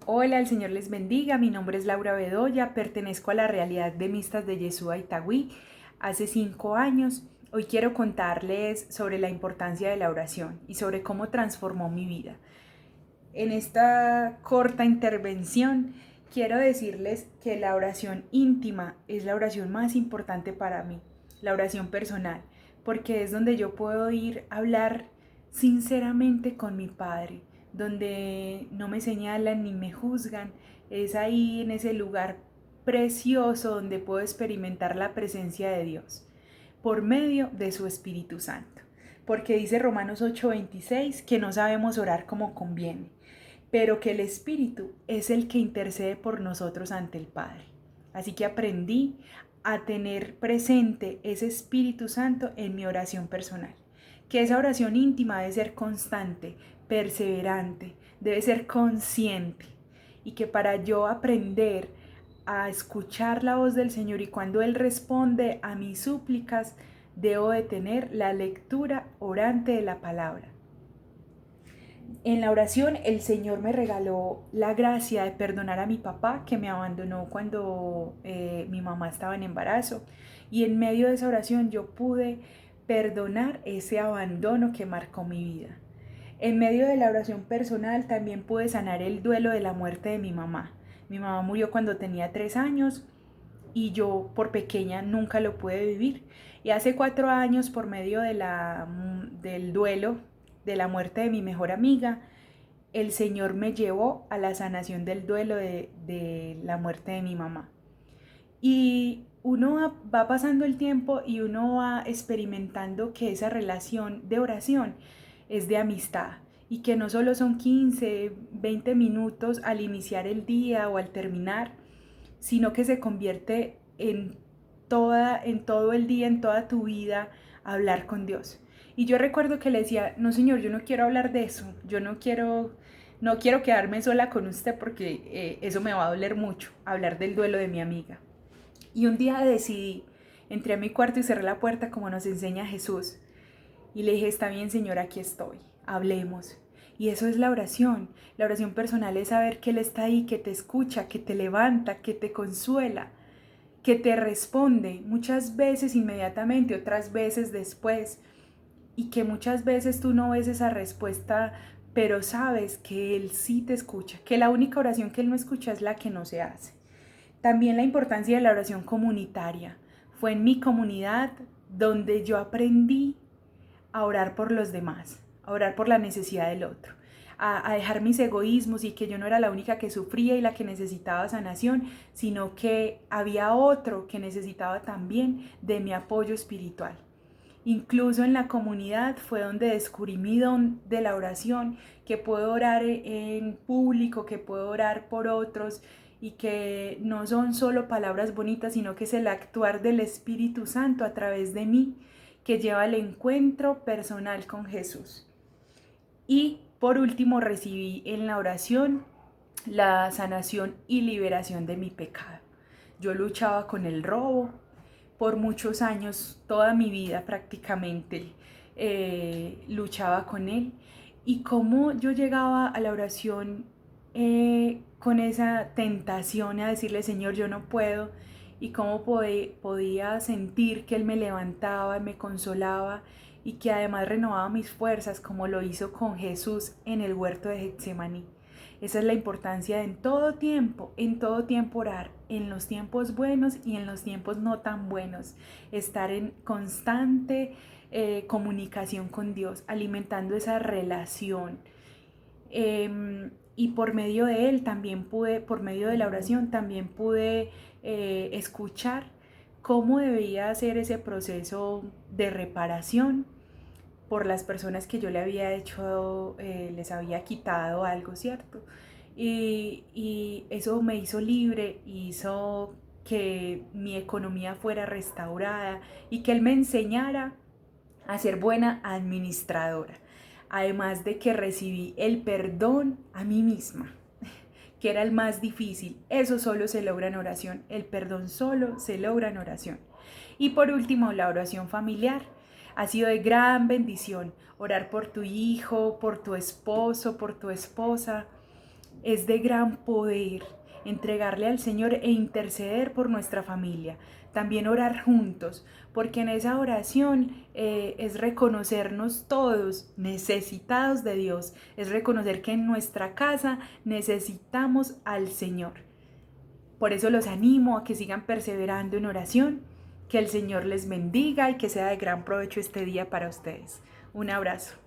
Hola, el Señor les bendiga. Mi nombre es Laura Bedoya, pertenezco a la realidad de Mistas de Yeshua Itagüí hace 5 años. Hoy quiero contarles sobre la importancia de la oración y sobre cómo transformó mi vida. En esta corta intervención quiero decirles que la oración íntima es la oración más importante para mí, la oración personal, porque es donde yo puedo ir a hablar sinceramente con mi Padre, donde no me señalan ni me juzgan. Es ahí en ese lugar precioso donde puedo experimentar la presencia de Dios por medio de su Espíritu Santo. Porque dice Romanos 8:26 que no sabemos orar como conviene, pero que el Espíritu es el que intercede por nosotros ante el Padre. Así que aprendí a tener presente ese Espíritu Santo en mi oración personal. Que esa oración íntima debe ser constante, perseverante, debe ser consciente. Y que para yo aprender a escuchar la voz del Señor y cuando Él responde a mis súplicas, debo de tener la lectura orante de la palabra. En la oración el Señor me regaló la gracia de perdonar a mi papá que me abandonó cuando mi mamá estaba en embarazo, y en medio de esa oración yo pude perdonar ese abandono que marcó mi vida. En medio de la oración personal también pude sanar el duelo de la muerte de mi mamá. Mi mamá murió cuando tenía 3 años y yo por pequeña nunca lo pude vivir. Y hace 4 años, por medio del duelo de la muerte de mi mejor amiga, el Señor me llevó a la sanación del duelo de la muerte de mi mamá. Y uno va pasando el tiempo y uno va experimentando que esa relación de oración es de amistad y que no solo son 15, 20 minutos al iniciar el día o al terminar, sino que se convierte en todo el día, en toda tu vida, hablar con Dios. Y yo recuerdo que le decía, no Señor, yo no quiero hablar de eso, yo no quiero quedarme sola con usted porque eso me va a doler mucho, hablar del duelo de mi amiga. Y un día decidí, entré a mi cuarto y cerré la puerta como nos enseña Jesús. Y le dije, está bien Señor, aquí estoy, hablemos. Y eso es la oración. La oración personal es saber que Él está ahí, que te escucha, que te levanta, que te consuela, que te responde, muchas veces inmediatamente, otras veces después. Y que muchas veces tú no ves esa respuesta, pero sabes que Él sí te escucha, que la única oración que Él no escucha es la que no se hace. También la importancia de la oración comunitaria. Fue en mi comunidad donde yo aprendí a orar por los demás, a orar por la necesidad del otro, a dejar mis egoísmos y que yo no era la única que sufría y la que necesitaba sanación, sino que había otro que necesitaba también de mi apoyo espiritual. Incluso en la comunidad fue donde descubrí mi don de la oración, que puedo orar en público, que puedo orar por otros y que no son solo palabras bonitas, sino que es el actuar del Espíritu Santo a través de mí que lleva al encuentro personal con Jesús. Y por último recibí en la oración la sanación y liberación de mi pecado. Yo luchaba con el robo por muchos años, toda mi vida prácticamente luchaba con él. Y cómo yo llegaba a la oración con esa tentación a decirle, Señor, yo no puedo, y cómo podía sentir que Él me levantaba, me consolaba y que además renovaba mis fuerzas como lo hizo con Jesús en el huerto de Getsemaní. Esa es la importancia de en todo tiempo orar, en los tiempos buenos y en los tiempos no tan buenos, estar en constante comunicación con Dios, alimentando esa relación. Y por medio de él también pude, por medio de la oración también pude escuchar cómo debía hacer ese proceso de reparación por las personas que yo le había hecho, les había quitado algo, ¿cierto? Y eso me hizo libre, hizo que mi economía fuera restaurada y que él me enseñara a ser buena administradora. Además de que recibí el perdón a mí misma, que era el más difícil. Eso solo se logra en oración. El perdón solo se logra en oración. Y por último, la oración familiar. Ha sido de gran bendición orar por tu hijo, por tu esposo, por tu esposa. es de gran poder entregarle al Señor e interceder por nuestra familia. También orar juntos, porque en esa oración es reconocernos todos necesitados de Dios, es reconocer que en nuestra casa necesitamos al Señor. Por eso los animo a que sigan perseverando en oración, que el Señor les bendiga y que sea de gran provecho este día para ustedes. Un abrazo.